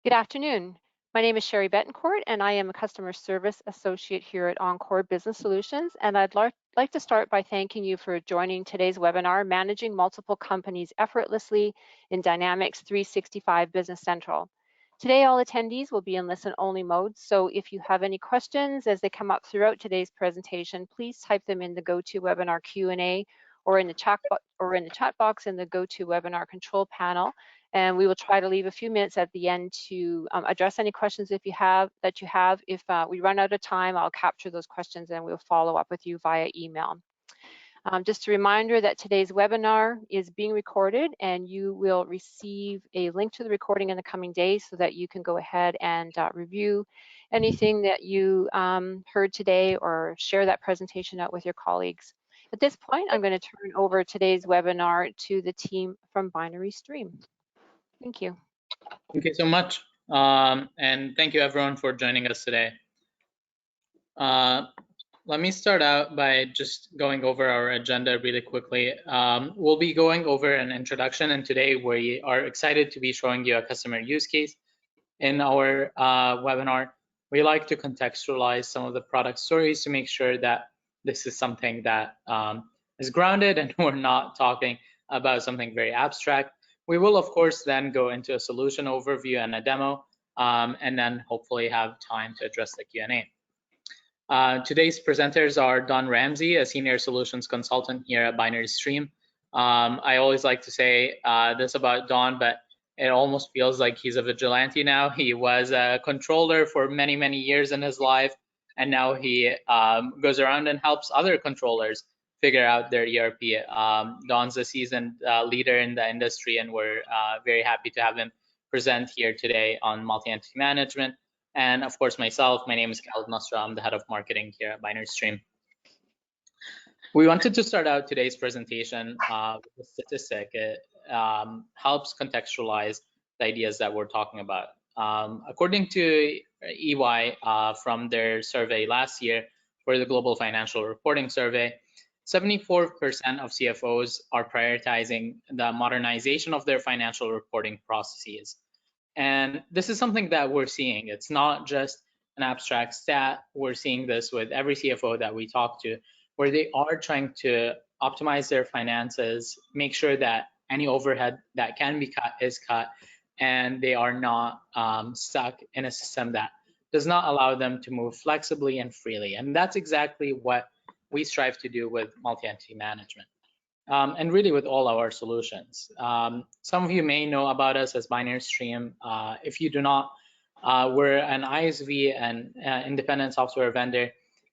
Good afternoon. My name is Sherry Betancourt, and I am a customer service associate here at Encore Business Solutions. And I'd like to start by thanking you for joining today's webinar, Managing Multiple Companies Effortlessly in Dynamics 365 Business Central. Today, all attendees will be in listen-only mode. So if you have any questions as they come up throughout today's presentation, please type them in the GoToWebinar Q&A or in the chat box in the GoToWebinar control panel. And we will try to leave a few minutes at the end to address any questions if you have. If we run out of time, I'll capture those questions and we'll follow up with you via email. Just a reminder that today's webinar is being recorded and you will receive a link to the recording in the coming days so that you can go ahead and review anything that you heard today or share that presentation out with your colleagues. At this point, I'm going to turn over today's webinar to the team from Binary Stream. Thank you. Thank you so much. And thank you everyone for joining us today. Let me start out by just going over our agenda really quickly. We'll be going over an introduction, and today we are excited to be showing you a customer use case. In our webinar, we like to contextualize some of the product stories to make sure that this is something that is grounded and we're not talking about something very abstract. We will, of course, then go into a solution overview and a demo, and then hopefully have time to address the Q&A. Today's presenters are Don Ramsey, a senior solutions consultant here at Binary Stream. I always like to say this about Don, but it almost feels like he's a vigilante now. He was a controller for many, many years in his life, and now he goes around and helps other controllers figure out their ERP. Don's a seasoned leader in the industry, and we're very happy to have him present here today on multi-entity management. And of course, myself, my name is Khaled Nasra. I'm the head of marketing here at Binary Stream. We wanted to start out today's presentation with a statistic. It helps contextualize the ideas that we're talking about. According to EY from their survey last year for the Global Financial Reporting Survey, 74% of CFOs are prioritizing the modernization of their financial reporting processes. And this is something that we're seeing. It's not just an abstract stat. We're seeing this with every CFO that we talk to, where they are trying to optimize their finances, make sure that any overhead that can be cut is cut, and they are not stuck in a system that does not allow them to move flexibly and freely. And that's exactly what we strive to do with multi-entity management, and really with all our solutions. Some of you may know about us as Binary Stream. If you do not, we're an ISV, an independent software vendor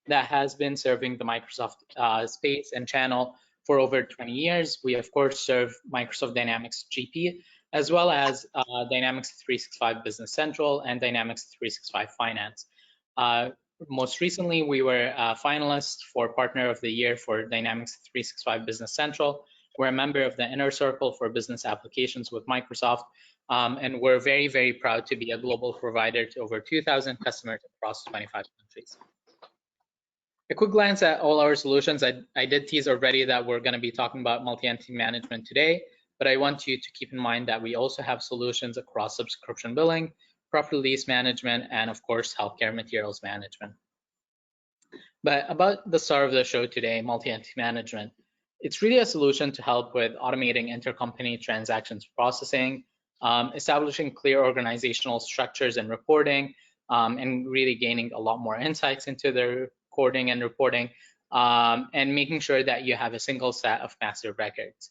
that has been serving the Microsoft space and channel for over 20 years. We, of course, serve Microsoft Dynamics GP, as well as Dynamics 365 Business Central and Dynamics 365 Finance. Most recently, we were a finalist for Partner of the Year for Dynamics 365 Business Central. We're a member of the Inner Circle for Business Applications with Microsoft, and we're very, very proud to be a global provider to over 2,000 customers across 25 countries. A quick glance at all our solutions. I did tease already that we're going to be talking about multi-entity management today, but I want you to keep in mind that we also have solutions across subscription billing, property lease management, and of course, healthcare materials management. But about the star of the show today, multi-entity management, it's really a solution to help with automating intercompany transactions processing, establishing clear organizational structures and reporting, and really gaining a lot more insights into the recording and reporting, and making sure that you have a single set of master records.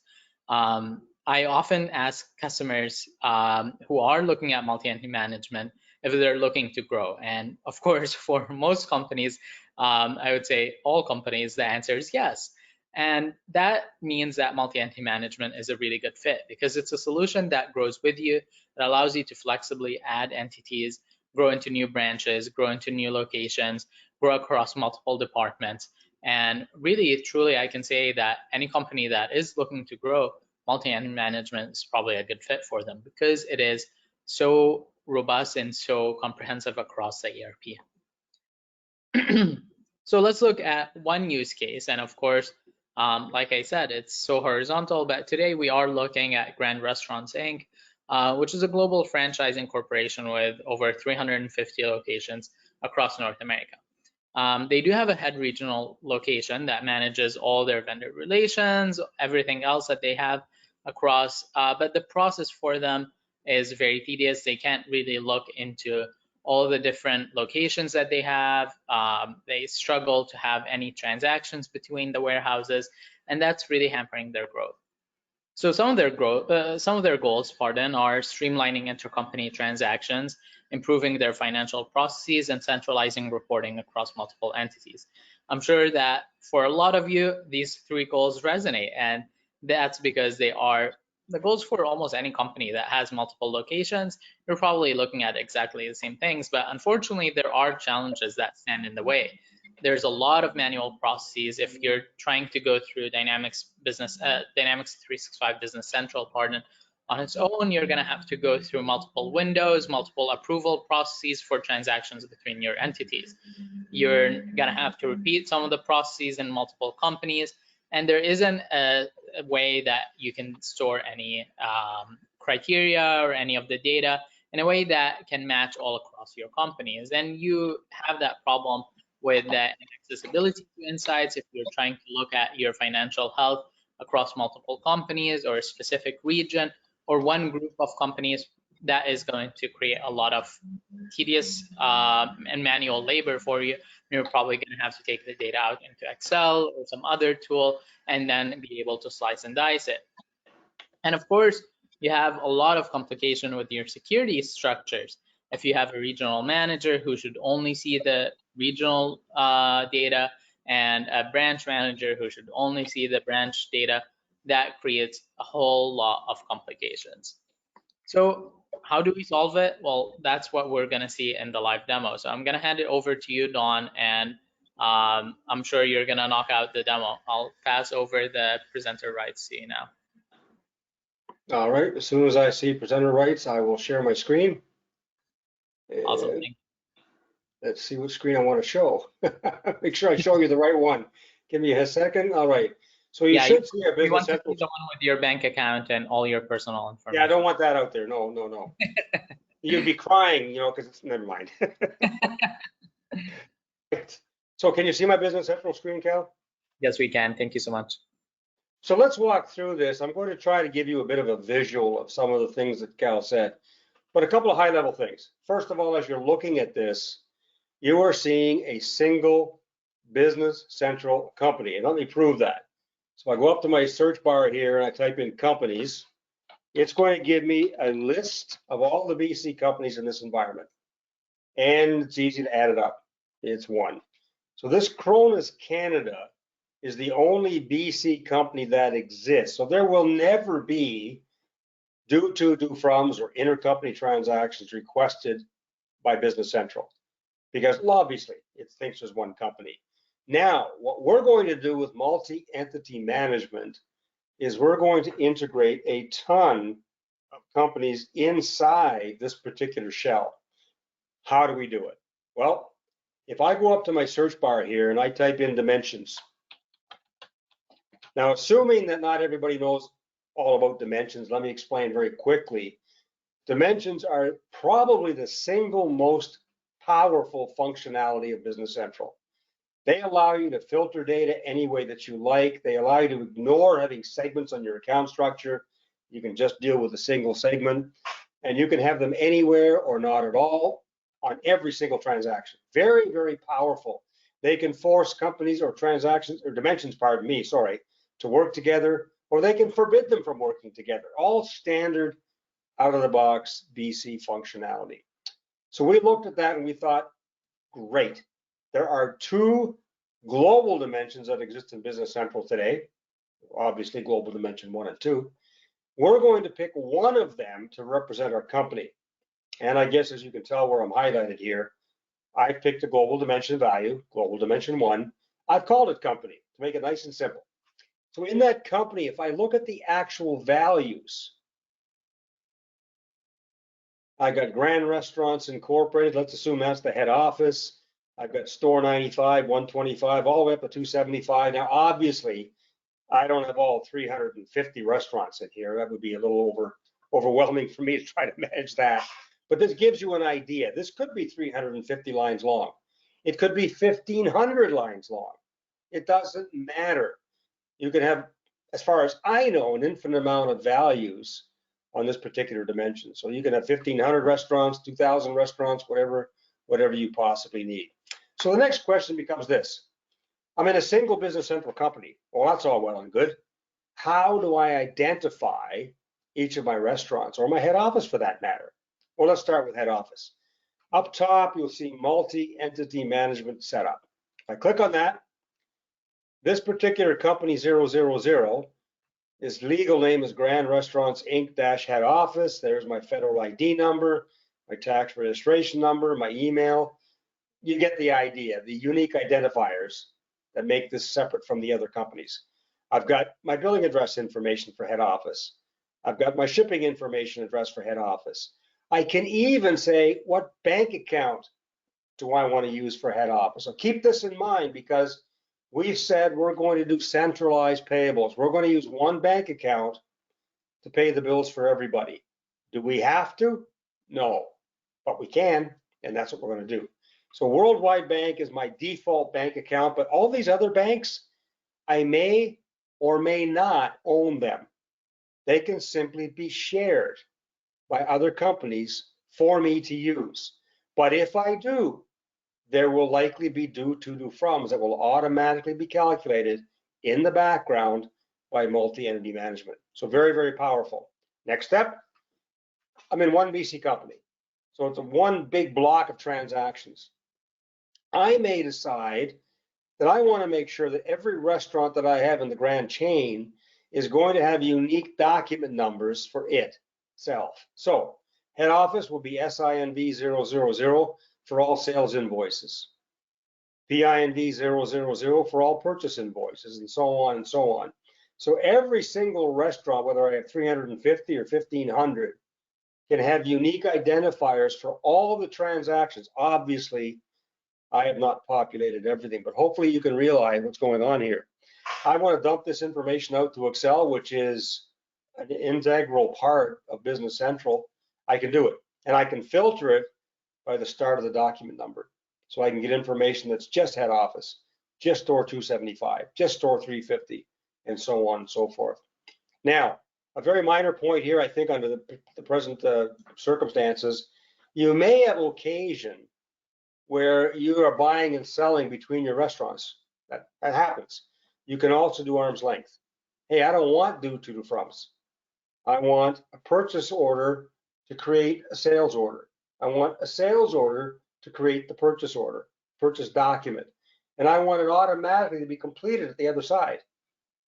I often ask customers who are looking at multi-entity management if they're looking to grow. And of course, for most companies, I would say all companies, the answer is yes. And that means that multi-entity management is a really good fit because it's a solution that grows with you. It allows you to flexibly add entities, grow into new branches, grow into new locations, grow across multiple departments. And really, truly, I can say that any company that is looking to grow, multi-entity management is probably a good fit for them because it is so robust and so comprehensive across the ERP. So let's look at one use case. And of course, like I said, it's so horizontal, but today we are looking at Grand Restaurants Inc., which is a global franchising corporation with over 350 locations across North America. They do have a head regional location that manages all their vendor relations, everything else that they have across, but the process for them is very tedious. They can't really look into all the different locations that they have. They struggle to have any transactions between the warehouses, and that's really hampering their growth. So some of their goals, are streamlining intercompany transactions, improving their financial processes, and centralizing reporting across multiple entities. I'm sure that for a lot of you, these three goals resonate, and that's because they are the goals for almost any company that has multiple locations. You're probably looking at exactly the same things, but unfortunately, there are challenges that stand in the way. There's a lot of manual processes. If you're trying to go through Dynamics 365 Business Central, on its own, you're going to have to go through multiple windows, multiple approval processes for transactions between your entities. You're going to have to repeat some of the processes in multiple companies, and there isn't a way that you can store any criteria or any of the data in a way that can match all across your companies. And you have that problem with the accessibility to insights if you're trying to look at your financial health across multiple companies or a specific region or one group of companies. That is going to create a lot of tedious and manual labor for you. You're probably going to have to take the data out into Excel or some other tool and then be able to slice and dice it. And of course, you have a lot of complication with your security structures. If you have a regional manager who should only see the regional data and a branch manager who should only see the branch data, that creates a whole lot of complications. So how do we solve it? Well, that's what we're going to see in the live demo. So I'm going to hand it over to you, Dawn, and I'm sure you're going to knock out the demo. I'll pass over the presenter rights to you now. All right, as soon as I see presenter rights, I will share my screen. Awesome. And let's see what screen I want to show. Make sure I show you the right one. Give me a second. All right. So you should see a business central. The one with your bank account and all your personal information. Yeah, I don't want that out there. No, no, no. You'd be crying, you know, because it's never mind. So can you see my business central screen, Cal? Yes, we can. Thank you so much. So let's walk through this. I'm going to try to give you a bit of a visual of some of the things that Cal said, but a couple of high level things. First of all, as you're looking at this, you are seeing a single business central company. And let me prove that. So I go up to my search bar here and I type in companies. It's going to give me a list of all the BC companies in this environment. And it's easy to add it up. It's one. So this Cronus Canada is the only BC company that exists. So there will never be due to, due froms, or intercompany transactions requested by Business Central, because obviously it thinks there's one company. Now, what we're going to do with multi-entity management is we're going to integrate a ton of companies inside this particular shell. How do we do it? Well, if I go up to my search bar here and I type in dimensions. Now, assuming that not everybody knows all about dimensions, let me explain very quickly. Dimensions are probably the single most powerful functionality of Business Central. They allow you to filter data any way that you like. They allow you to ignore having segments on your account structure. You can just deal with a single segment, and you can have them anywhere or not at all on every single transaction. Very, very powerful. They can force companies or transactions, or dimensions, pardon me, sorry, to work together, or they can forbid them from working together. All standard, out of the box BC functionality. So we looked at that and we thought, great. There are two global dimensions that exist in Business Central today. Obviously, global dimension 1 and 2. We're going to pick one of them to represent our company. And I guess, as you can tell where I'm highlighted here, I picked a global dimension value, global dimension 1. I've called it company to make it nice and simple. So in that company, if I look at the actual values, I got Grand Restaurants Incorporated. Let's assume that's the head office. I've got Store 95, 125, all the way up to 275. Now, obviously, I don't have all 350 restaurants in here. That would be a little overwhelming for me to try to manage that. But this gives you an idea. This could be 350 lines long. It could be 1,500 lines long. It doesn't matter. You can have, as far as I know, an infinite amount of values on this particular dimension. So you can have 1,500 restaurants, 2,000 restaurants, whatever you possibly need. So the next question becomes this. I'm in a single Business Central company. Well, that's all well and good. How do I identify each of my restaurants, or my head office for that matter? Well, let's start with head office. Up top, you'll see multi-entity management setup. If I click on that, this particular company 000, its legal name is Grand Restaurants Inc. Head Office. There's my federal ID number, my tax registration number, my email. You get the idea, the unique identifiers that make this separate from the other companies. I've got my billing address information for head office. I've got my shipping information address for head office. I can even say what bank account do I want to use for head office. So keep this in mind, because we've said we're going to do centralized payables. We're going to use one bank account to pay the bills for everybody. Do we have to? No, but we can, and that's what we're going to do. So Worldwide Bank is my default bank account, but all these other banks, I may or may not own them. They can simply be shared by other companies for me to use. But if I do, there will likely be due froms that will automatically be calculated in the background by multi-entity management. So very, very powerful. Next step, I'm in one BC company. So it's a one big block of transactions. I may decide that I want to make sure that every restaurant that I have in the grand chain is going to have unique document numbers for itself. So head office will be SINV 000 for all sales invoices, PINV 000 for all purchase invoices, and so on and so on. So every single restaurant, whether I have 350 or 1,500, can have unique identifiers for all of the transactions. Obviously, I have not populated everything, but hopefully you can realize what's going on here. I want to dump this information out to Excel, which is an integral part of Business Central. I can do it, and I can filter it by the start of the document number. So I can get information that's just head office, just store 275, just store 350, and so on and so forth. Now, a very minor point here, I think under the present circumstances, you may have occasion where you are buying and selling between your restaurants. That happens. You can also do arm's length. Hey, I don't want due to froms. I want a purchase order to create a sales order. I want a sales order to create the purchase order, purchase document. And I want it automatically to be completed at the other side.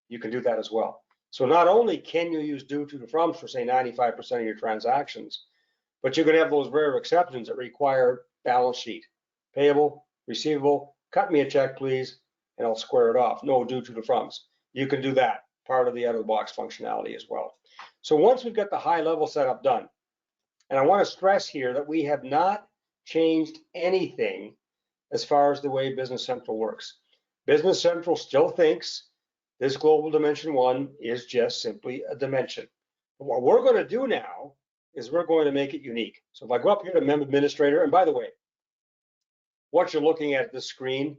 You can do that as well. So not only can you use due to froms for, say, 95% of your transactions, but you can have those rare exceptions that require balance sheet. Payable, receivable, cut me a check, please, and I'll square it off. No due to froms. You can do that, part of the out-of-the-box functionality as well. So once we've got the high-level setup done, and I want to stress here that we have not changed anything as far as the way Business Central works. Business Central still thinks this global dimension 1 is just simply a dimension. But what we're going to do now is we're going to make it unique. So if I go up here to Mem Administrator, and by the way, what you're looking at this screen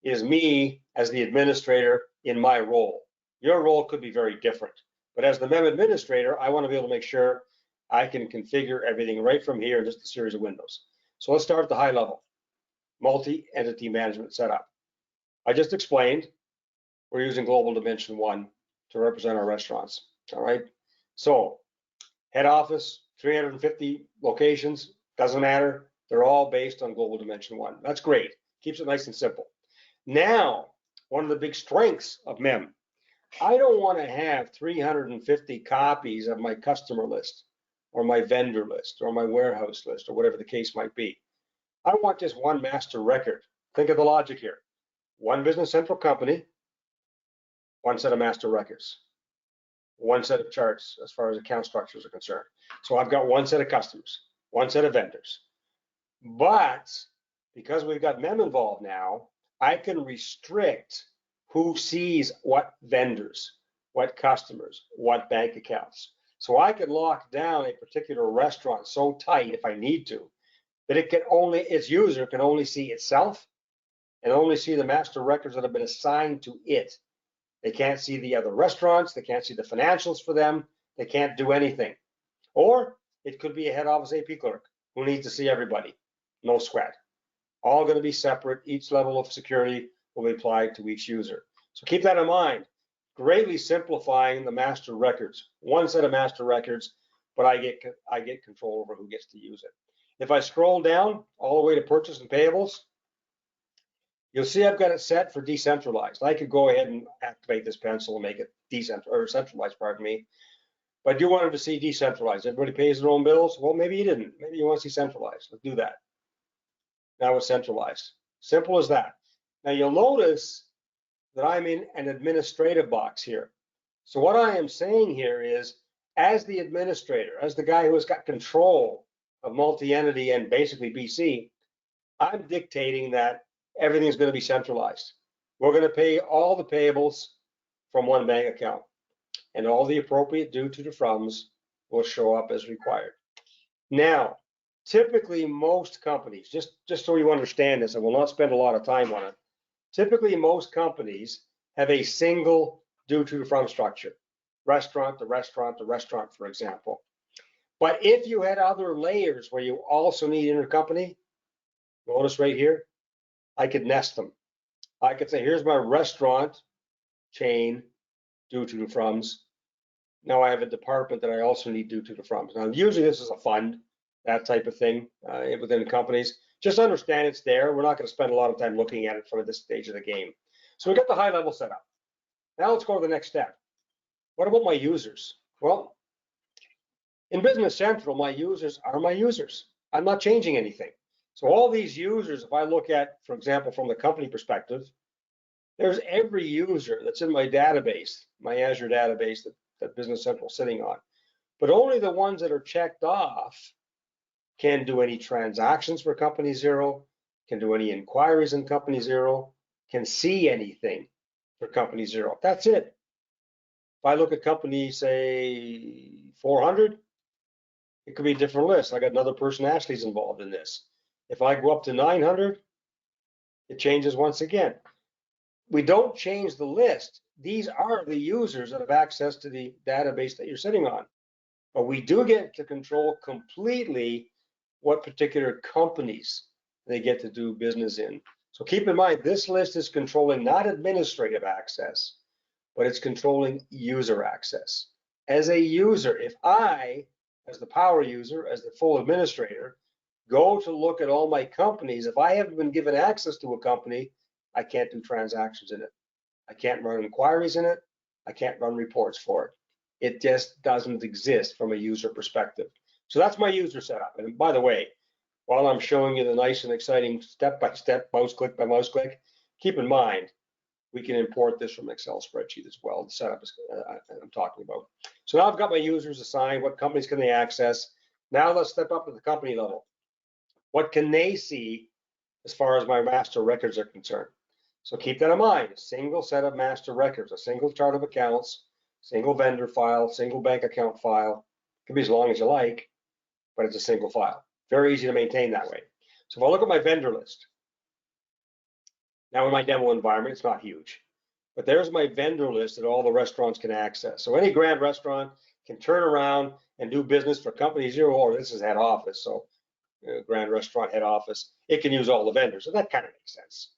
is me as the administrator in my role. Your role could be very different, but as the Mem Administrator, I want to be able to make sure I can configure everything right from here in just a series of windows. So let's start at the high level, multi-entity management setup. I just explained we're using global dimension 1 to represent our restaurants, all right? So head office, 350 locations, doesn't matter. They're all based on global dimension 1. That's great, keeps it nice and simple. Now, one of the big strengths of MEM, I don't want to have 350 copies of my customer list or my vendor list or my warehouse list or whatever the case might be. I want just one master record. Think of the logic here. One Business Central company, one set of master records, one set of charts as far as account structures are concerned. So I've got one set of customers, one set of vendors. But because we've got MEM involved now, I can restrict who sees what vendors, what customers, what bank accounts. So I can lock down a particular restaurant so tight if I need to, that its user can only see itself and only see the master records that have been assigned to it. They can't see the other restaurants, they can't see the financials for them, they can't do anything. Or it could be a head office AP clerk who needs to see everybody. No sweat. All going to be separate. Each level of security will be applied to each user. So keep that in mind. Greatly simplifying the master records. One set of master records, but I get control over who gets to use it. If I scroll down all the way to purchase and payables, you'll see I've got it set for decentralized. I could go ahead and activate this pencil and make it centralized, pardon me. But you wanted to see decentralized. Everybody pays their own bills. Well, maybe you didn't. Maybe you want to see centralized. Let's do that. Now it's centralized. Simple as that. Now you'll notice that I'm in an administrative box here. So what I am saying here is, as the administrator, as the guy who has got control of multi-entity and basically BC, I'm dictating that everything's going to be centralized. We're going to pay all the payables from one bank account, and all the appropriate due to the froms will show up as required. Now, typically most companies, just so you understand this, I will not spend a lot of time on it. Typically most companies have a single due to the from structure. Restaurant to restaurant to restaurant, for example. But if you had other layers where you also need intercompany, notice right here, I could nest them. I could say, here's my restaurant chain due to the froms. Now I have a department that I also need due to the froms. Now usually this is a fund, that type of thing within companies. Just understand it's there. We're not going to spend a lot of time looking at it from this stage of the game. So we got the high level set up. Now let's go to the next step. What about my users? Well, in Business Central, my users are my users. I'm not changing anything. So all these users, if I look at, for example, from the company perspective, there's every user that's in my database, my Azure database that Business Central is sitting on. But only the ones that are checked off can do any transactions for Company Zero, can do any inquiries in Company Zero, can see anything for Company Zero. That's it. If I look at company, say 400, it could be a different list. I got another person, Ashley's involved in this. If I go up to 900, it changes once again. We don't change the list. These are the users that have access to the database that you're sitting on. But we do get to control completely what particular companies they get to do business in. So keep in mind, this list is controlling not administrative access, but it's controlling user access. As a user, if I, as the power user, as the full administrator, go to look at all my companies, if I haven't been given access to a company, I can't do transactions in it. I can't run inquiries in it. I can't run reports for it. It just doesn't exist from a user perspective. So that's my user setup. And by the way, while I'm showing you the nice and exciting step-by-step, mouse click by mouse click, keep in mind, we can import this from Excel spreadsheet as well. The setup is I'm talking about. So now I've got my users assigned. What companies can they access? Now let's step up to the company level. What can they see as far as my master records are concerned? So keep that in mind, a single set of master records, a single chart of accounts, single vendor file, single bank account file. It can be as long as you like, but it's a single file. Very easy to maintain that way. So if I look at my vendor list, now in my demo environment, it's not huge, but there's my vendor list that all the restaurants can access. So any Grand restaurant can turn around and do business for Company Zero, or this is head office, so Grand restaurant head office, it can use all the vendors, and that kind of makes sense.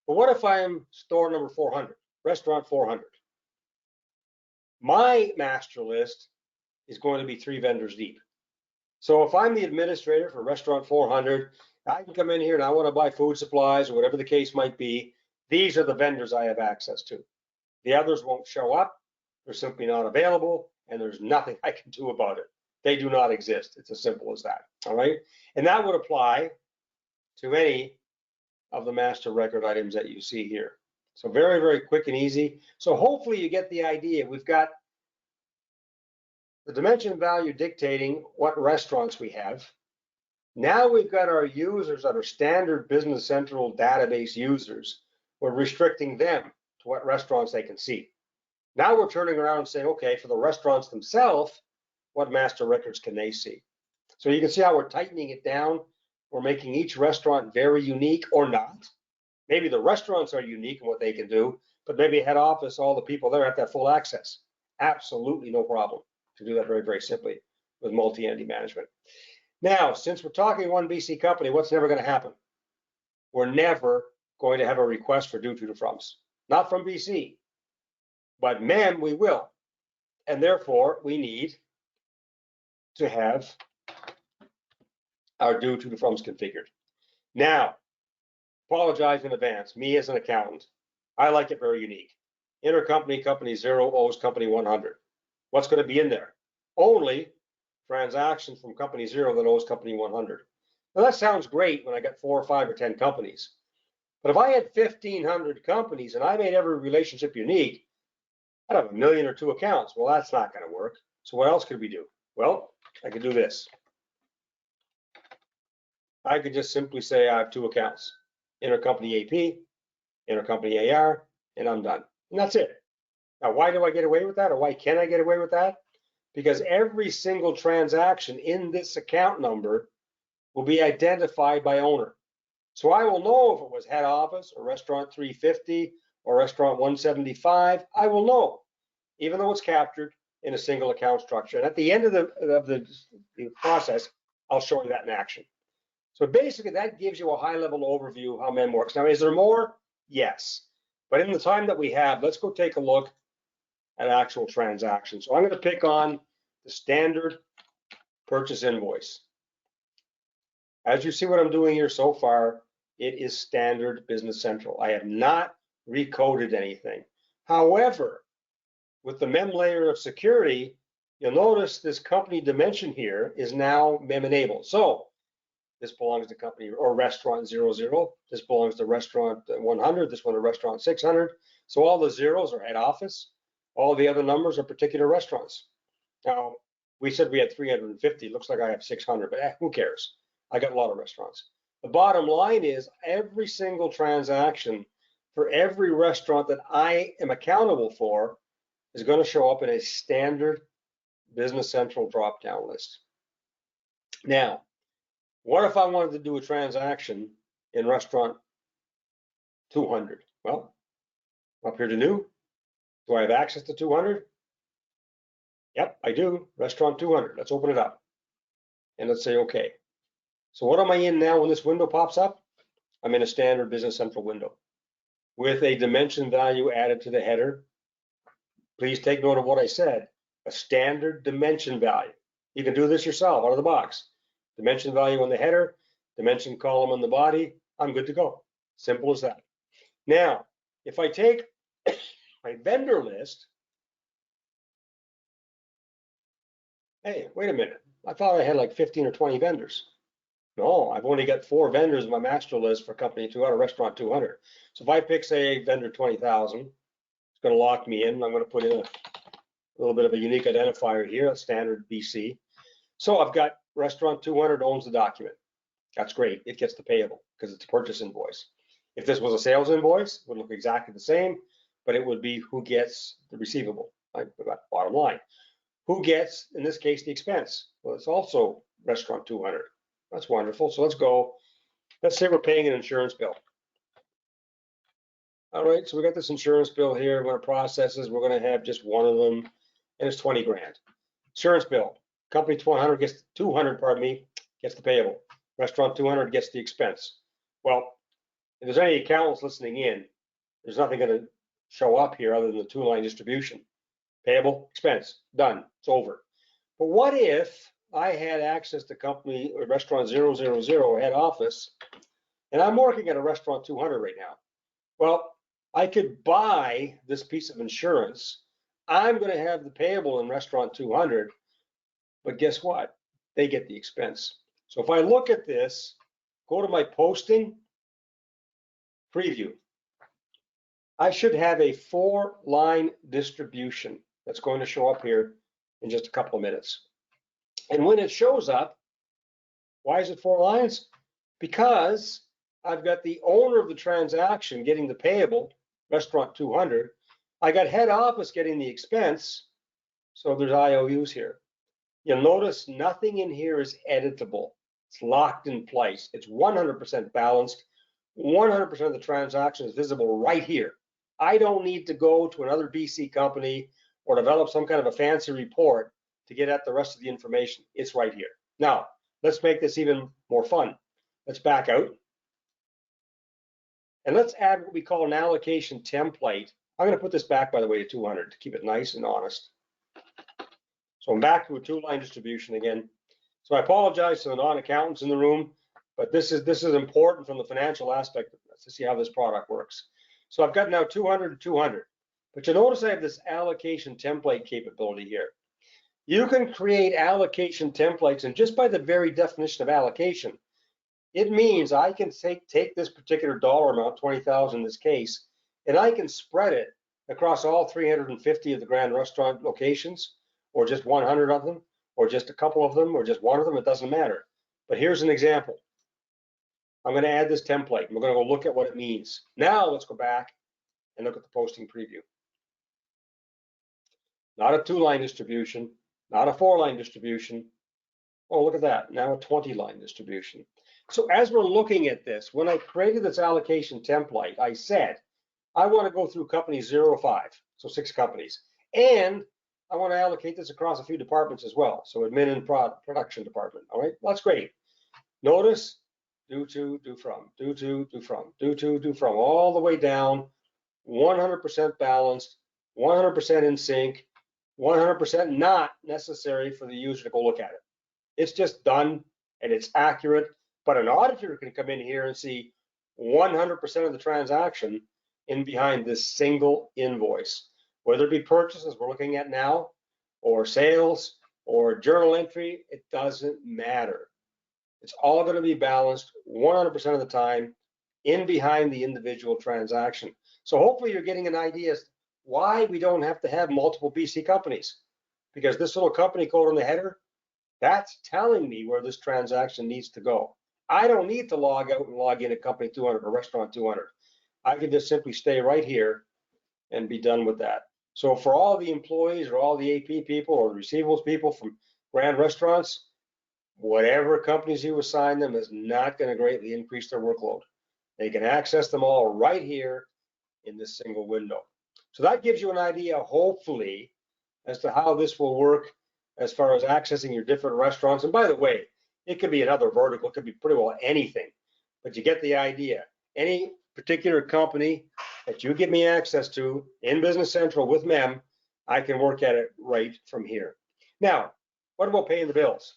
But what if I'm store number 400, restaurant 400? My master list is going to be 3 vendors deep. So if I'm the administrator for restaurant 400, I can come in here and I want to buy food supplies or whatever the case might be. These are the vendors I have access to. The others won't show up. They're simply not available, and there's nothing I can do about it. They do not exist. It's as simple as that. All right. And that would apply to any of the master record items that you see here. So very, very quick and easy. So hopefully you get the idea. We've got the dimension value dictating what restaurants we have. Now we've got our users that are standard Business Central database users. We're restricting them to what restaurants they can see. Now we're turning around and saying, okay, for the restaurants themselves, what master records can they see? So you can see how we're tightening it down. We're making each restaurant very unique or not. Maybe the restaurants are unique in what they can do, but maybe head office, all the people there have to have full access. Absolutely no problem to do that very, very simply with multi-entity management. Now, since we're talking one BC company, what's never going to happen? We're never going to have a request for due to froms. Not from BC, but MEM we will. And therefore, we need to have our due to froms configured. Now, apologize in advance. Me as an accountant, I like it very unique. Intercompany, company 0 owes company 100. What's going to be in there? Only transactions from company 0 that owes company 100. Now that sounds great when I got 4 or 5 or 10 companies. But if I had 1,500 companies and I made every relationship unique, I'd have 1 million or 2 accounts. Well, that's not going to work. So what else could we do? Well, I could do this. I could just simply say I have 2 accounts, intercompany AP, intercompany AR, and I'm done. And that's it. Now, why do I get away with that, or why can I get away with that? Because every single transaction in this account number will be identified by owner. So I will know if it was head office or restaurant 350 or restaurant 175. I will know, even though it's captured in a single account structure. And at the end of the process, I'll show you that in action. So basically, that gives you a high-level overview of how MEM works. Now, is there more? Yes. But in the time that we have, let's go take a look at actual transactions. So I'm going to pick on the standard purchase invoice. As you see what I'm doing here so far, it is standard Business Central. I have not recoded anything. However, with the MEM layer of security, you'll notice this company dimension here is now MEM enabled. So this belongs to company or restaurant 00. This belongs to restaurant 100. This one to restaurant 600. So all the zeros are head office. All the other numbers are particular restaurants. Now, we said we had 350. Looks like I have 600, but who cares? I got a lot of restaurants. The bottom line is every single transaction for every restaurant that I am accountable for is going to show up in a standard Business Central drop-down list. Now, what if I wanted to do a transaction in restaurant 200? Well, up here to new. Do I have access to 200? Yep, I do. Restaurant 200. Let's open it up. And let's say, okay. So what am I in now when this window pops up? I'm in a standard Business Central window with a dimension value added to the header. Please take note of what I said, a standard dimension value. You can do this yourself out of the box. Dimension value on the header, dimension column on the body. I'm good to go. Simple as that. Now, if I take my vendor list, hey, wait a minute. I thought I had like 15 or 20 vendors. No, I've only got 4 vendors in my master list for company 200, restaurant 200. So if I pick, say, vendor 20,000, it's going to lock me in. I'm going to put in a little bit of a unique identifier here, a standard BC. So I've got restaurant 200 owns the document. That's great. It gets the payable because it's a purchase invoice. If this was a sales invoice, it would look exactly the same, but it would be who gets the receivable. Bottom line. Who gets, in this case, the expense? Well, it's also restaurant 200. That's wonderful. So let's go. Let's say we're paying an insurance bill. All right, so we got this insurance bill here. When it processes, we're going to have just one of them, and it's 20 grand. Insurance bill. Company 200 gets 200, pardon me, gets the payable. Restaurant 200 gets the expense. Well, if there's any accountants listening in, there's nothing going to show up here other than the 2-line distribution. Payable, expense, done, it's over. But what if I had access to company or restaurant 000 head office, and I'm working at a restaurant 200 right now? Well, I could buy this piece of insurance. I'm going to have the payable in restaurant 200, but guess what? They get the expense. So if I look at this, go to my posting, preview. I should have a 4-line distribution that's going to show up here in just a couple of minutes. And when it shows up, why is it 4 lines? Because I've got the owner of the transaction getting the payable, restaurant 200. I got head office getting the expense, so there's IOUs here. You'll notice nothing in here is editable. It's locked in place. It's 100% balanced. 100% of the transaction is visible right here. I don't need to go to another BC company or develop some kind of a fancy report to get at the rest of the information. It's right here. Now, let's make this even more fun. Let's back out. And let's add what we call an allocation template. I'm going to put this back, by the way, to 200 to keep it nice and honest. So I'm back to a two-line distribution again. So I apologize to the non-accountants in the room, but this is important from the financial aspect of this to see how this product works. So I've got now 200 and 200, but you notice I have this allocation template capability here. You can create allocation templates, and just by the very definition of allocation, it means I can take this particular dollar amount, 20,000 in this case, and I can spread it across all 350 of the Grand Restaurant locations, or just 100 of them, or just a couple of them, or just one of them, it doesn't matter. But here's an example. I'm going to add this template, and we're going to go look at what it means. Now let's go back and look at the posting preview. Not a two-line distribution, not a four-line distribution. Oh, look at that, now a 20-line distribution. So as we're looking at this, when I created this allocation template, I said, I want to go through companies 0 to 5, so 6 companies. And I want to allocate this across a few departments as well. So admin and production department, all right, well, that's great. Notice, due to, due from, due to, due from, due to, due from, all the way down, 100% balanced, 100% in sync, 100% not necessary for the user to go look at it. It's just done and it's accurate, but an auditor can come in here and see 100% of the transaction in behind this single invoice, whether it be purchases we're looking at now, or sales, or journal entry, it doesn't matter. It's all going to be balanced 100% of the time in behind the individual transaction. So hopefully you're getting an idea as why we don't have to have multiple BC companies, because this little company code on the header, that's telling me where this transaction needs to go. I don't need to log out and log in at company 200 or restaurant 200. I can just simply stay right here and be done with that. So for all the employees or all the AP people or the receivables people from Grand Restaurants, whatever companies you assign them is not going to greatly increase their workload. They can access them all right here in this single window. So that gives you an idea, hopefully, as to how this will work as far as accessing your different restaurants. And by the way, it could be another vertical, it could be pretty well anything, but you get the idea. Any particular company that you give me access to in Business Central with MEM, I can work at it right from here. Now, what about paying the bills?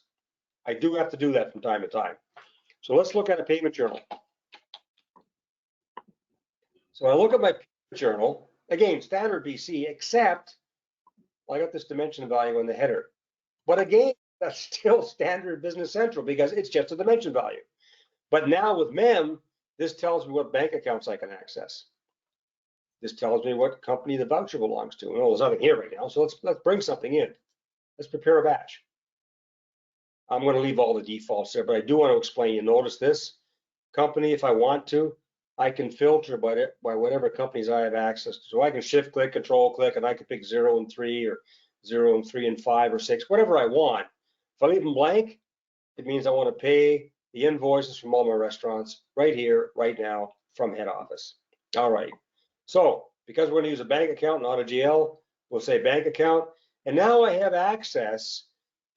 I do have to do that from time to time. So let's look at a payment journal. So I look at my payment journal, again, standard BC, except I got this dimension value in the header. But again, that's still standard Business Central because it's just a dimension value. But now with MEM, this tells me what bank accounts I can access. This tells me what company the voucher belongs to. Well, there's nothing here right now, so let's bring something in. Let's prepare a batch. I'm going to leave all the defaults there, but I do want to explain. You notice this company, if I want to, I can filter by whatever companies I have access to. So I can shift click, control click, and I can pick 0 and 3 or 0 and 3 and 5 or 6, whatever I want. If I leave them blank, it means I want to pay the invoices from all my restaurants right here, right now, from head office. All right. So because we're going to use a bank account, not a GL, we'll say bank account. And now I have access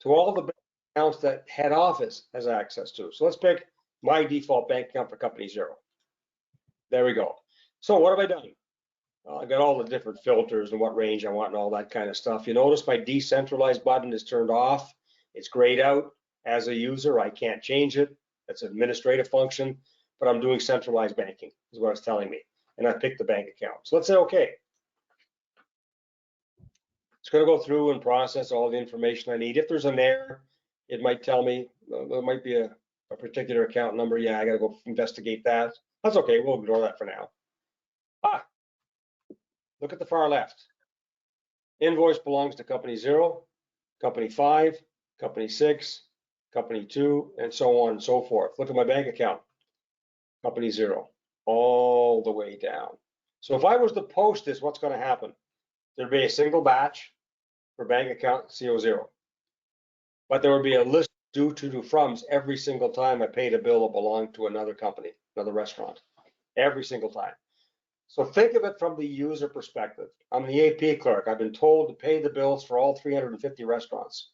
to all the bank accounts that head office has access to. So let's pick my default bank account for company 0. There we go. So what have I done? I got all the different filters and what range I want and all that kind of stuff. You notice my decentralized button is turned off. It's grayed out. As a user, I can't change it. That's an administrative function, but I'm doing centralized banking is what it's telling me. And I picked the bank account. So let's say, okay. It's going to go through and process all the information I need. If there's an error, it might tell me there might be a particular account number. Yeah, I got to go investigate that. That's okay. We'll ignore that for now. Look at the far left. Invoice belongs to company 0, company 5, company 6, company 2, and so on and so forth. Look at my bank account. Company 0, all the way down. So if I was to post this, what's going to happen? There'd be a single batch for bank account CO0. but there would be a list due to froms every single time I paid a bill that belonged to another company, another restaurant, every single time. So think of it from the user perspective. I'm the AP clerk. I've been told to pay the bills for all 350 restaurants,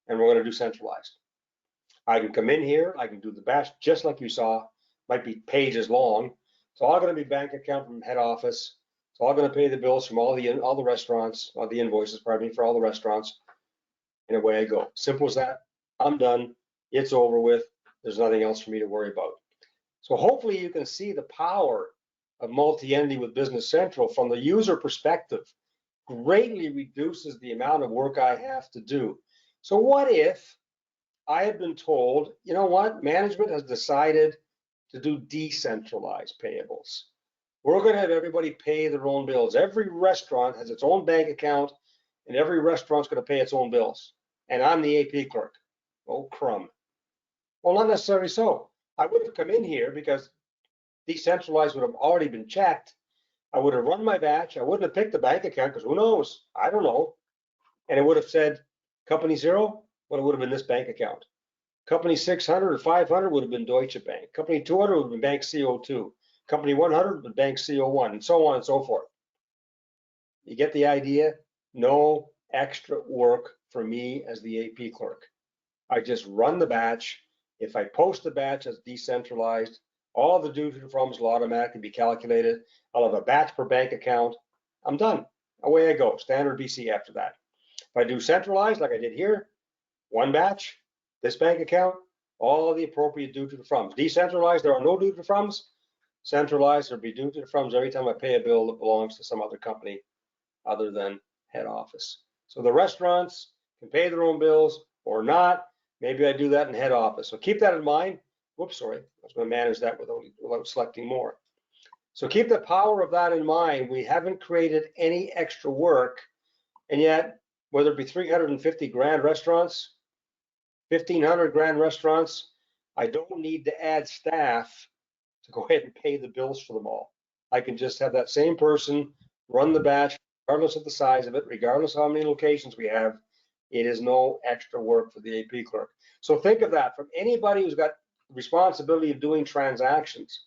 and we're going to do centralized. I can come in here, I can do the batch just like you saw, might be pages long. It's all going to be bank account from head office. It's all going to pay the bills from all the restaurants, all the invoices, pardon me, for all the restaurants. And away I go. Simple as that. I'm done. It's over with. There's nothing else for me to worry about. So hopefully you can see the power of multi-entity with Business Central from the user perspective. Greatly reduces the amount of work I have to do. So what if I had been told, you know what, management has decided to do decentralized payables. We're going to have everybody pay their own bills. Every restaurant has its own bank account, and every restaurant's going to pay its own bills. And I'm the AP clerk. Oh, crumb. Well, not necessarily so. I would have come in here because decentralized would have already been checked. I would have run my batch. I wouldn't have picked the bank account because who knows? I don't know. And it would have said company 0, well, it would have been this bank account. Company 600 or 500 would have been Deutsche Bank. Company 200 would have been Bank CO2. Company 100 would have been Bank CO1, and so on and so forth. You get the idea? No extra work for me as the AP clerk. I just run the batch. If I post the batch as decentralized, all the due to froms will automatically be calculated. I'll have a batch per bank account. I'm done. Away I go. Standard BC after that. If I do centralized like I did here, one batch, this bank account, all the appropriate due to the froms. Decentralized, there are no due to the froms. Centralized, there'll be due to the froms every time I pay a bill that belongs to some other company other than head office. So the restaurants can pay their own bills or not. Maybe I do that in head office. So keep that in mind. Whoops, sorry. I was going to manage that without selecting more. So keep the power of that in mind. We haven't created any extra work. And yet, whether it be 350 grand restaurants, 1,500 grand restaurants, I don't need to add staff to go ahead and pay the bills for them all. I can just have that same person run the batch, regardless of the size of it, regardless of how many locations we have. It is no extra work for the AP clerk. So think of that from anybody who's got responsibility of doing transactions.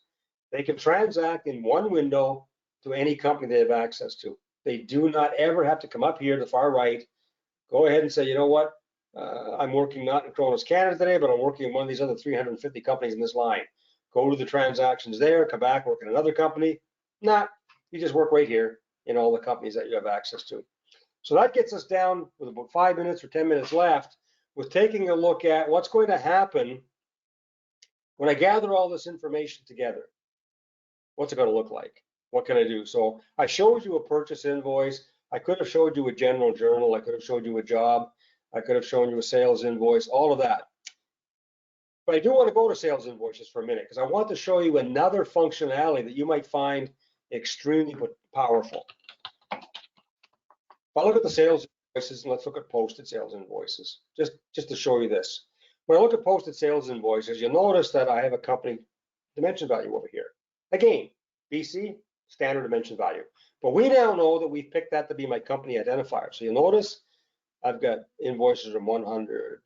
They can transact in one window to any company they have access to. They do not ever have to come up here to the far right, go ahead and say, you know what, I'm working not in Kronos Canada today, but I'm working in one of these other 350 companies in this line. Go to the transactions there, come back, work in another company. Nah, you just work right here in all the companies that you have access to. So that gets us down with about 5 minutes or 10 minutes left with taking a look at what's going to happen when I gather all this information together. What's it going to look like? What can I do? So I showed you a purchase invoice. I could have showed you a general journal. I could have showed you a job. I could have shown you a sales invoice, all of that. But I do want to go to sales invoices for a minute because I want to show you another functionality that you might find extremely powerful. If I look at the sales invoices, and let's look at posted sales invoices, just to show you this. When I look at posted sales invoices, you'll notice that I have a company dimension value over here. Again, BC, standard dimension value. But we now know that we've picked that to be my company identifier. So you'll notice I've got invoices from 100,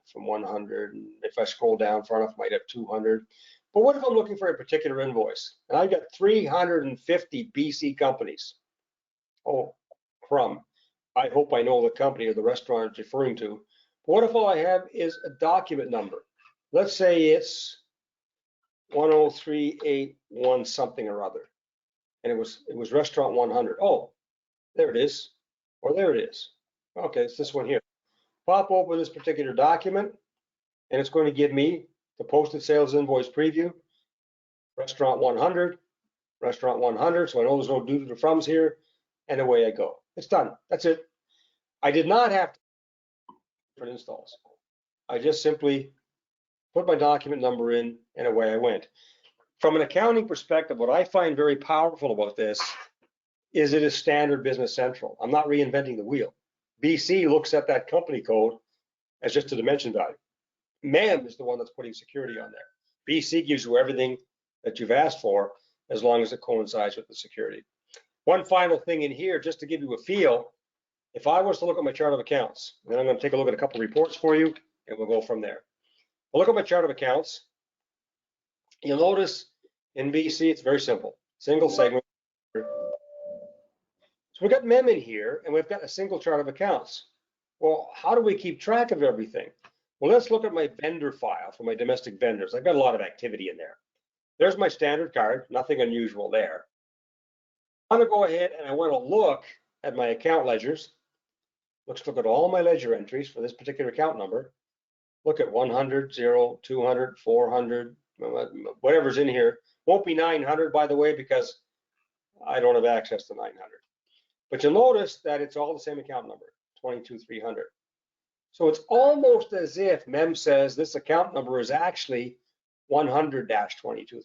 and if I scroll down far enough, I might have 200. But what if I'm looking for a particular invoice? And I've got 350 BC companies. Oh, crumb. I hope I know the company or the restaurant it's referring to. But what if all I have is a document number? Let's say it's 10381 something or other. And it was restaurant 100. Oh, there it is. Or there it is. Okay, it's this one here. Pop open this particular document, and it's going to give me the posted sales invoice preview, restaurant 100, restaurant 100. So I know there's no due to the froms here, and away I go. It's done. That's it. I did not have to for installs. I just simply put my document number in, and away I went. From an accounting perspective, what I find very powerful about this is it is standard Business Central. I'm not reinventing the wheel. BC looks at that company code as just a dimension value. MEM is the one that's putting security on there. BC gives you everything that you've asked for as long as it coincides with the security. One final thing in here, just to give you a feel, if I was to look at my chart of accounts, and then I'm going to take a look at a couple of reports for you, and we'll go from there. We'll look at my chart of accounts. You'll notice in BC, it's very simple. Single segment. So we've got MEM in here, and we've got a single chart of accounts. Well, how do we keep track of everything? Well, let's look at my vendor file for my domestic vendors. I've got a lot of activity in there. There's my standard card, nothing unusual there. I want to go ahead and I want to look at my account ledgers. Let's look at all my ledger entries for this particular account number. Look at 100, 0, 200, 400, whatever's in here. Won't be 900, by the way, because I don't have access to 900. But you'll notice that it's all the same account number, 22,300. So it's almost as if MEM says this account number is actually 100-22,300,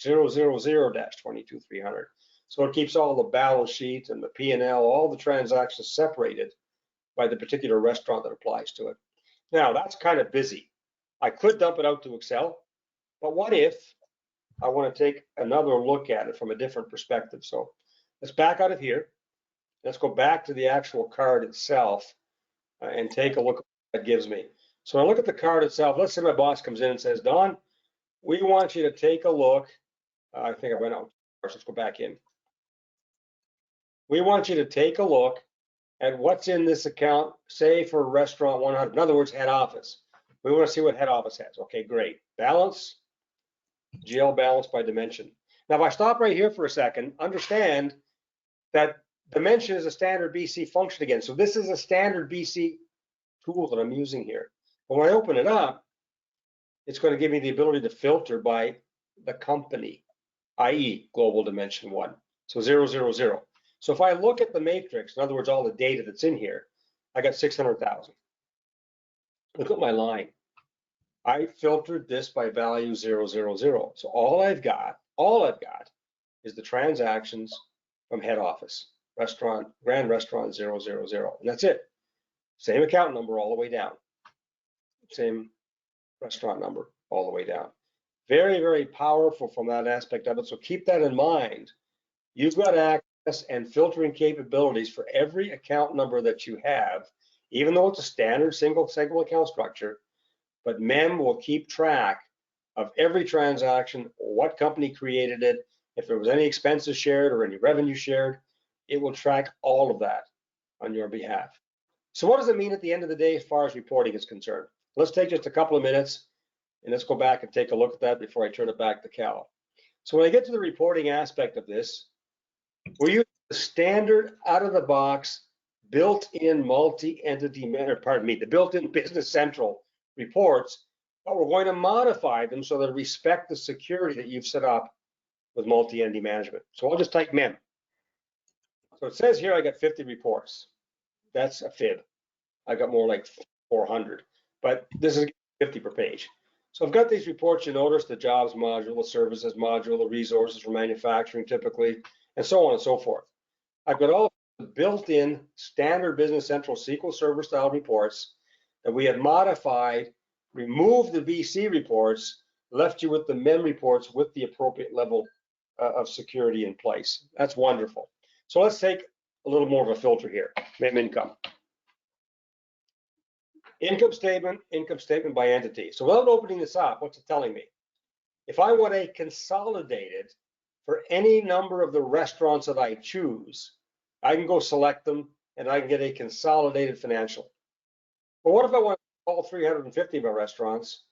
000-22,300. So it keeps all the balance sheet and the P&L, all the transactions separated by the particular restaurant that applies to it. Now, that's kind of busy. I could dump it out to Excel, but what if I want to take another look at it from a different perspective? So let's back out of here. Let's go back to the actual card itself and take a look at what it gives me. So when I look at the card itself, let's say my boss comes in and says, Don, we want you to take a look. I think I went out. Let's go back in. We want you to take a look at what's in this account, say for restaurant 100. In other words, head office. We want to see what head office has. Okay, great. Balance, GL balance by dimension. Now, if I stop right here for a second, understand that dimension is a standard BC function again. So this is a standard BC tool that I'm using here. But when I open it up, it's going to give me the ability to filter by the company, i.e. global dimension 1. So 000. So if I look at the matrix, in other words, all the data that's in here, I got 600,000. Look at my line. I filtered this by value 000. So all I've got is the transactions from head office, restaurant, grand restaurant 000. And that's it. Same account number all the way down. Same restaurant number all the way down. Very, very powerful from that aspect of it. So keep that in mind. You've got access and filtering capabilities for every account number that you have, even though it's a standard single segment account structure, but MEM will keep track of every transaction, what company created it, if there was any expenses shared or any revenue shared, it will track all of that on your behalf. So what does it mean at the end of the day as far as reporting is concerned? Let's take just a couple of minutes and let's go back and take a look at that before I turn it back to Cal. So when I get to the reporting aspect of this, we're using the standard out-of-the-box built-in multi-entity, the built-in Business Central reports, but we're going to modify them so they respect the security that you've set up with multi-entity management. So I'll just type MEM. So it says here I got 50 reports. That's a fib. I got more like 400, but this is 50 per page. So I've got these reports. You notice the jobs module, the services module, the resources for manufacturing typically, and so on and so forth. I've got all the built-in standard Business Central SQL Server style reports that we have modified, removed the BC reports, left you with the MEM reports with the appropriate level of security in place. That's wonderful. So let's take a little more of a filter here. MEM income. Income statement by entity. So without opening this up, what's it telling me? If I want a consolidated for any number of the restaurants that I choose, I can go select them and I can get a consolidated financial. But what if I want all 350 of my restaurants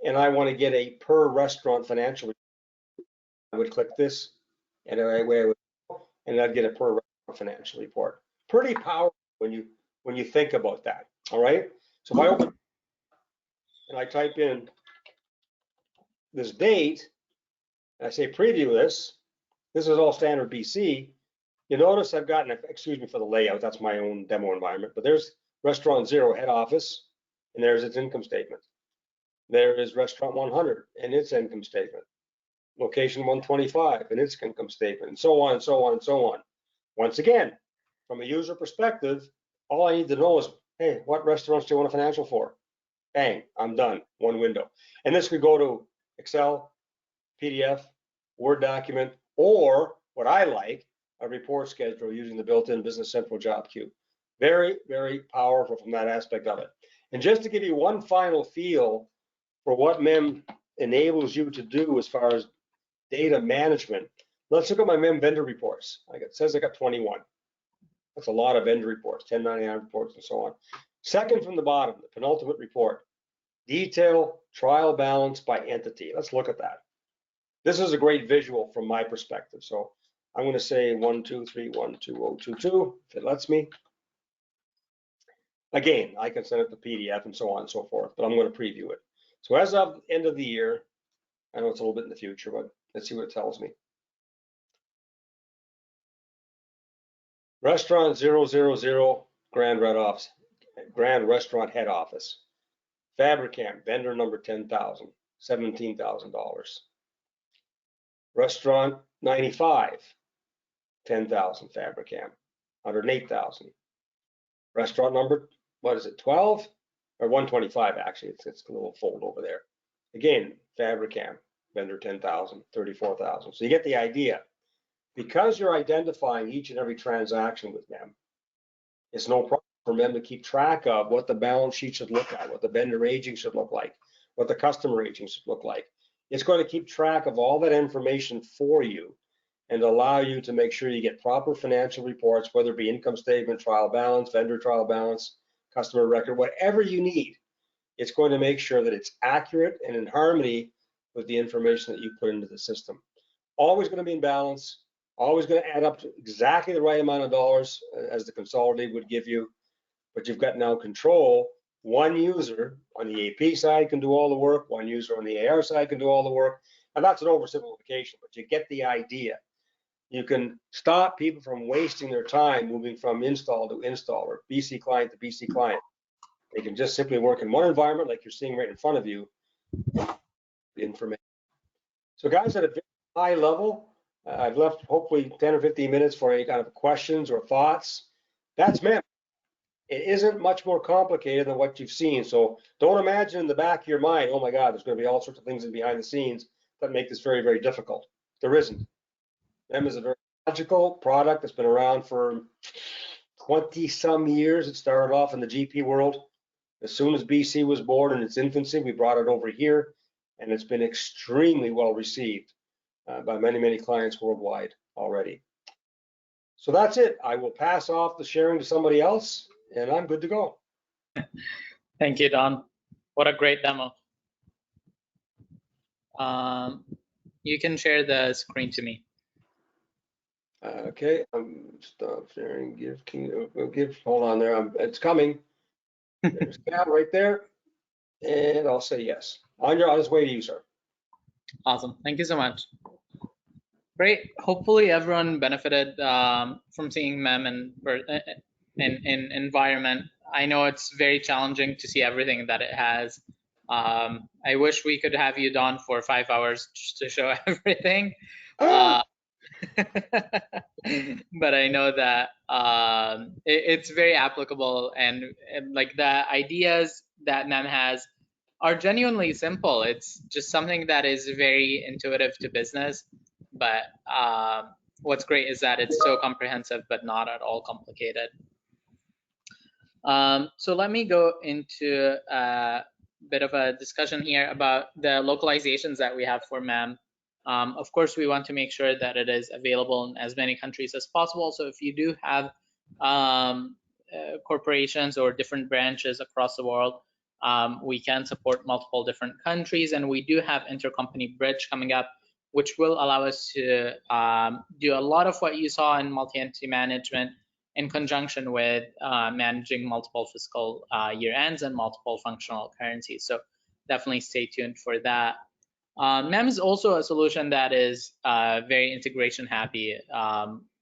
and I want to get a per restaurant financial? I would click this and I'd get a per restaurant financial report. Pretty powerful when you think about that. All right. So if I open and I type in this date, and I say preview this is all standard BC. You notice I've gotten, excuse me for the layout, that's my own demo environment, but there's restaurant 0 head office, and there's its income statement. There is restaurant 100 and its income statement. Location 125 and its income statement, and so on and so on and so on. Once again, from a user perspective, all I need to know is, hey, what restaurants do you want a financial for? Bang, I'm done, one window. And this could go to Excel, PDF, Word document, or what I like, a report schedule using the built-in Business Central job queue. Very, very powerful from that aspect of it. And just to give you one final feel for what MEM enables you to do as far as data management, let's look at my MEM vendor reports. It says I got 21. That's a lot of vendor reports, 1099 reports, and so on. Second from the bottom, the penultimate report, detail trial balance by entity. Let's look at that. This is a great visual from my perspective. So I'm going to say 123120022 if it lets me. Again, I can send it to PDF and so on and so forth, but I'm going to preview it. So as of the end of the year, I know it's a little bit in the future, but let's see what it tells me. Restaurant 000, Grand Restaurant Head Office. Fabricam, vendor number 10,000, $17,000. Restaurant 95, 10,000 Fabricam, 108,000. Restaurant number, what is it, 12 or 125 actually? It's a little fold over there. Again, Fabricam, vendor 10,000, 34,000. So you get the idea. Because you're identifying each and every transaction with them, it's no problem for them to keep track of what the balance sheet should look like, what the vendor aging should look like, what the customer aging should look like. It's going to keep track of all that information for you and allow you to make sure you get proper financial reports, whether it be income statement, trial balance, vendor trial balance, customer record, whatever you need. It's going to make sure that it's accurate and in harmony with the information that you put into the system. Always going to be in balance, always going to add up to exactly the right amount of dollars as the consolidate would give you, but you've got now control. One user on the AP side can do all the work, one user on the AR side can do all the work, and that's an oversimplification, but you get the idea. You can stop people from wasting their time moving from install to install or BC client to BC client. They can just simply work in one environment like you're seeing right in front of you, information. So guys, at a very high level, I've left hopefully 10 or 15 minutes for any kind of questions or thoughts. That's MEM. It isn't much more complicated than what you've seen. So don't imagine in the back of your mind, oh my God, there's going to be all sorts of things in behind the scenes that make this very, very difficult. There isn't. MEM is a very logical product that's been around for 20 some years. It started off in the GP world. As soon as BC was born in its infancy, we brought it over here, and it's been extremely well received by many, many clients worldwide already. So that's it. I will pass off the sharing to somebody else, and I'm good to go. Thank you, Don. What a great demo. You can share the screen to me. Okay, I'm stop sharing. Give. Hold on there. It's coming. There's Cal right there, and I'll say yes. Anya, I'll just wait to you, sir. Awesome. Thank you so much. Great. Hopefully everyone benefited from seeing MEM in environment. I know it's very challenging to see everything that it has. I wish we could have you, Don, for 5 hours just to show everything. But I know that it's very applicable, and like the ideas that MEM has are genuinely simple. It's just something that is very intuitive to business. But what's great is that it's so comprehensive, but not at all complicated. So let me go into a bit of a discussion here about the localizations that we have for MEM. Of course, we want to make sure that it is available in as many countries as possible. So if you do have corporations or different branches across the world, we can support multiple different countries. And we do have intercompany bridge coming up, which will allow us to do a lot of what you saw in multi-entity management in conjunction with managing multiple fiscal year ends and multiple functional currencies. So definitely stay tuned for that. MEM is also a solution that is very integration happy.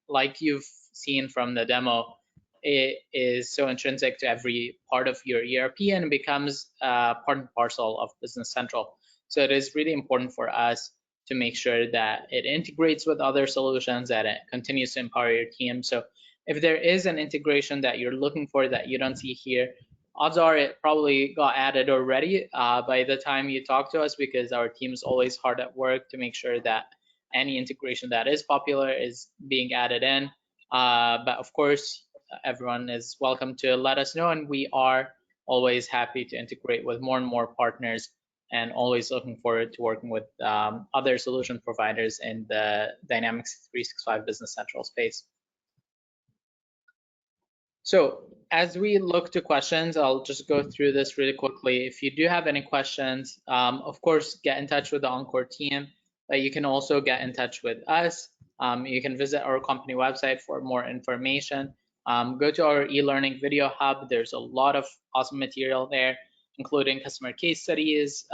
Like you've seen from the demo, it is so intrinsic to every part of your ERP and becomes part and parcel of Business Central. So it is really important for us to make sure that it integrates with other solutions, that it continues to empower your team. So if there is an integration that you're looking for that you don't see here, odds are it probably got added already by the time you talk to us, because our team is always hard at work to make sure that any integration that is popular is being added in. But of course, everyone is welcome to let us know, and we are always happy to integrate with more and more partners, and always looking forward to working with other solution providers in the Dynamics 365 Business Central space. So as we look to questions, I'll just go through this really quickly. If you do have any questions, of course, get in touch with the Encore team, but you can also get in touch with us. You can visit our company website for more information. Go to our e-learning video hub. There's a lot of awesome material there, including customer case studies,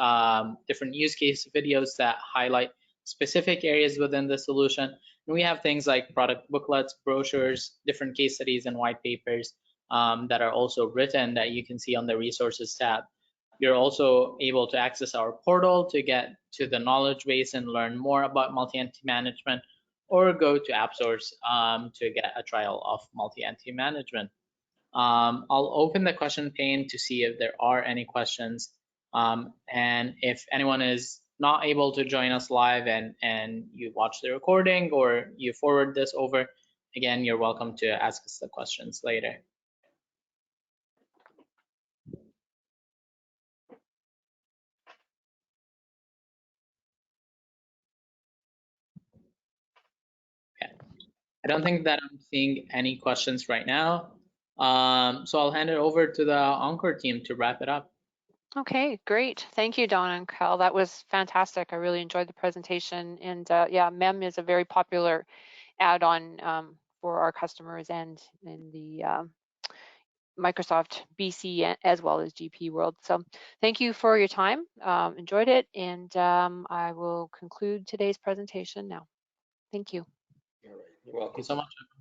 different use case videos that highlight specific areas within the solution. And we have things like product booklets, brochures, different case studies, and white papers that are also written that you can see on the resources tab. You're also able to access our portal to get to the knowledge base and learn more about multi-entity management, or go to AppSource to get a trial of multi-entity management. I'll open the question pane to see if there are any questions. And if anyone is not able to join us live and you watch the recording or you forward this over, again, you're welcome to ask us the questions later. Okay. I don't think that I'm seeing any questions right now. So I'll hand it over to the Encore team to wrap it up. Okay, great. Thank you, Don and Kyle. That was fantastic. I really enjoyed the presentation. And yeah, MEM is a very popular add-on for our customers and in the Microsoft BC as well as GP world. So thank you for your time. Enjoyed it. And I will conclude today's presentation now. Thank you. All right, you're welcome. Thank you so much.